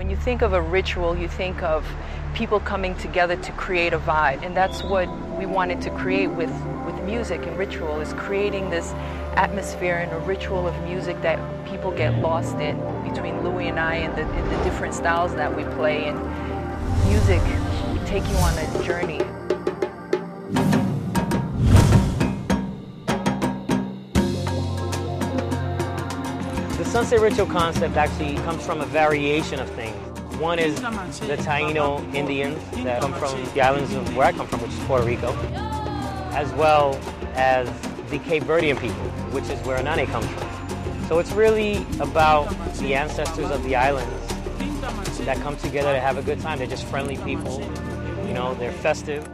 When you think of a ritual, you think of people coming together to create a vibe. And that's what we wanted to create with music and ritual, is creating this atmosphere and a ritual of music that people get lost in between Louie and I and the different styles that we play. And music would take you on a journey. The Sunset Ritual concept actually comes from a variation of things. One is the Taino Indians that come from the islands of where I come from, which is Puerto Rico, as well as the Cape Verdean people, which is where ANANE comes from. So it's really about the ancestors of the islands that come together to have a good time. They're just friendly people, you know, they're festive.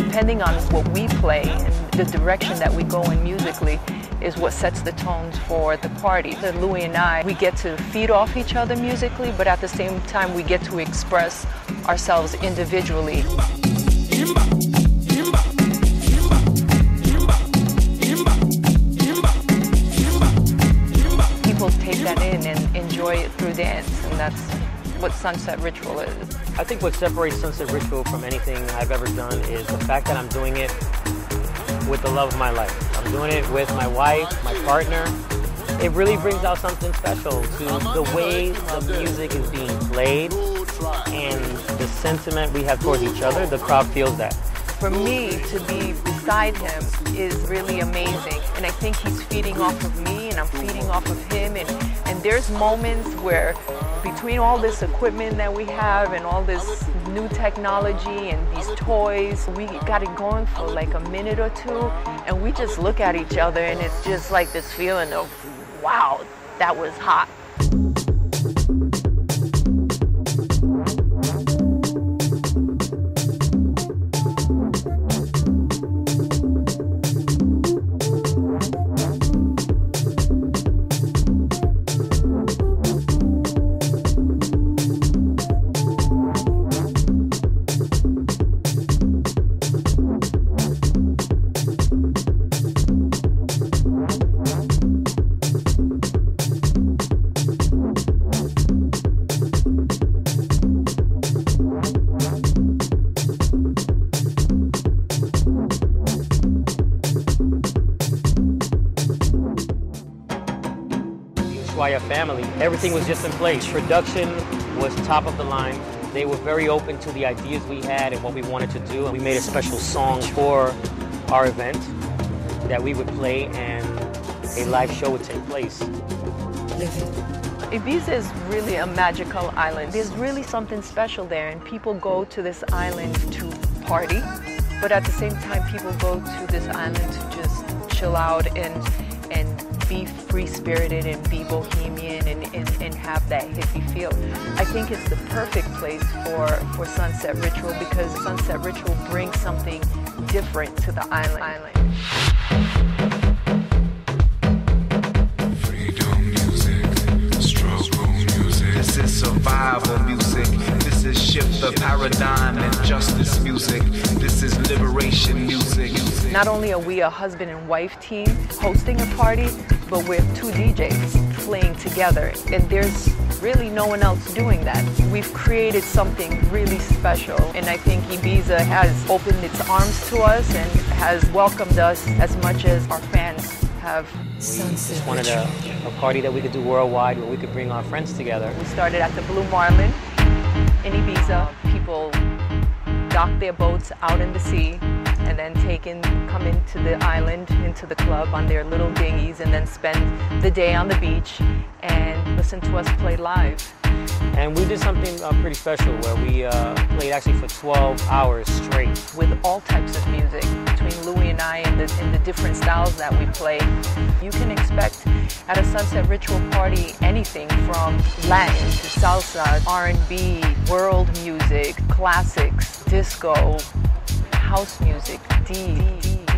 Depending on what we play and the direction that we go in musically is what sets the tones for the party. So Louie and I, we get to feed off each other musically, but at the same time we get to express ourselves individually. People take that in and enjoy it through dance, and that's what Sunset Ritual is. I think what separates Sunset Ritual from anything I've ever done is the fact that I'm doing it with the love of my life. I'm doing it with my wife, my partner. It really brings out something special to the way the music is being played and the sentiment we have towards each other. The crowd feels that. For me to be beside him is really amazing, and I think he's feeding off of me and I'm feeding off of him, and there's moments where between all this equipment that we have and all this new technology and these toys, we got it going for like a minute or two, and we just look at each other and it's just like this feeling of, wow, that was hot. Family. Everything was just in place. Production was top of the line. They were very open to the ideas we had and what we wanted to do. And we made a special song for our event that we would play and a live show would take place. Ibiza is really a magical island. There's really something special there, and people go to this island to party, but at the same time people go to this island to just chill out and be free-spirited and be bohemian and have that hippie feel. I think it's the perfect place for Sunset Ritual, because Sunset Ritual brings something different to the island. Freedom music, struggle music. This is survival music. This is shift the paradigm and justice music. This is liberation music. Not only are we a husband and wife team hosting a party, but we're two DJs playing together, and there's really no one else doing that. We've created something really special, and I think Ibiza has opened its arms to us and has welcomed us as much as our fans have. We just wanted a party that we could do worldwide, where we could bring our friends together. We started at the Blue Marlin in Ibiza. People dock their boats out in the sea and then come into the island, into the club on their little dinghies, and then spend the day on the beach and listen to us play live. And we did something pretty special where we played actually for 12 hours straight. With all types of music, between Louie and I and the different styles that we play. You can expect at a Sunset Ritual party anything from Latin to salsa, R&B, world music, classics, disco, house music,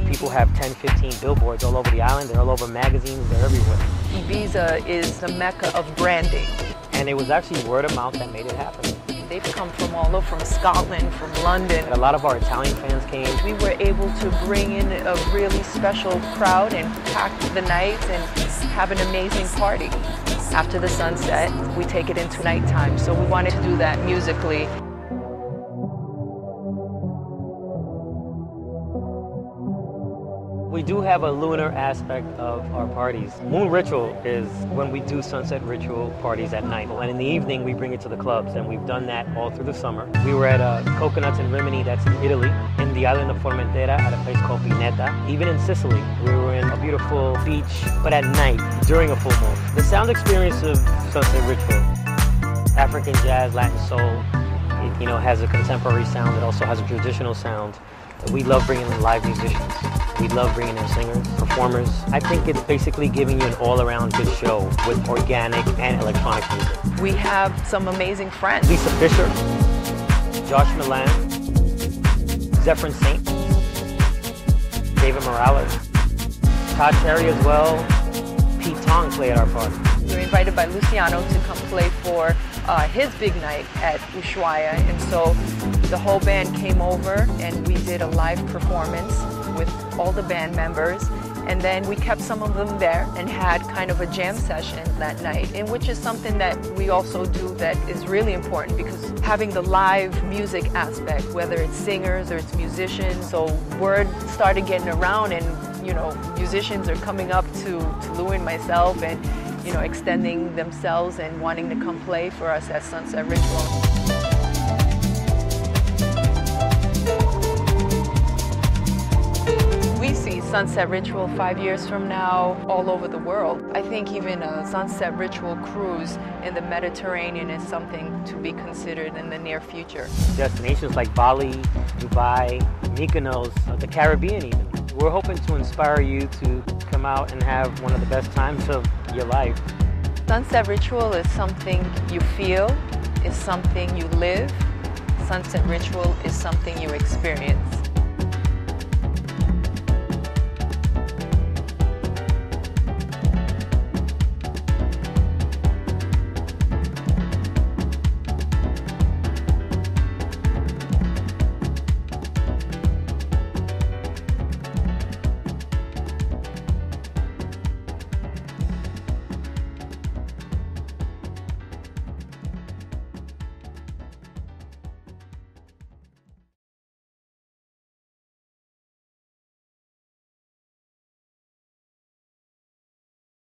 People have 10, 15 billboards all over the island. They're all over magazines. They're everywhere. Ibiza is the mecca of branding. And it was actually word of mouth that made it happen. They've come from all over, from Scotland, from London. A lot of our Italian fans came. We were able to bring in a really special crowd and pack the nights and have an amazing party. After the sunset, we take it into nighttime. So we wanted to do that musically. We do have a lunar aspect of our parties. Moon Ritual is when we do sunset ritual parties at night. And in the evening, we bring it to the clubs, and we've done that all through the summer. We were at Coconuts in Rimini, that's in Italy, in the island of Formentera at a place called Pineta. Even in Sicily, we were in a beautiful beach, but at night, during a full moon. The sound experience of sunset ritual, African jazz, Latin soul, it, has a contemporary sound. It also has a traditional sound. We love bringing in live musicians. We love bringing in singers, performers. I think it's basically giving you an all-around good show with organic and electronic music. We have some amazing friends. Lisa Fisher, Josh Milan, Zephyrin Saint, David Morales, Todd Terry as well, Pete Tong play at our party. We were invited by Luciano to come play for his big night at Ushuaia, and so the whole band came over and we did a live performance with all the band members, and then we kept some of them there and had kind of a jam session that night, and which is something that we also do that is really important, because having the live music aspect, whether it's singers or it's musicians, so word started getting around, and musicians are coming up to Louie and myself and extending themselves and wanting to come play for us at Sunset Ritual. We see Sunset Ritual 5 years from now all over the world. I think even a Sunset Ritual cruise in the Mediterranean is something to be considered in the near future. Destinations like Bali, Dubai, Mykonos, the Caribbean even. We're hoping to inspire you to come out and have one of the best times of your life. Sunset Ritual is something you feel, is something you live. Sunset Ritual is something you experience.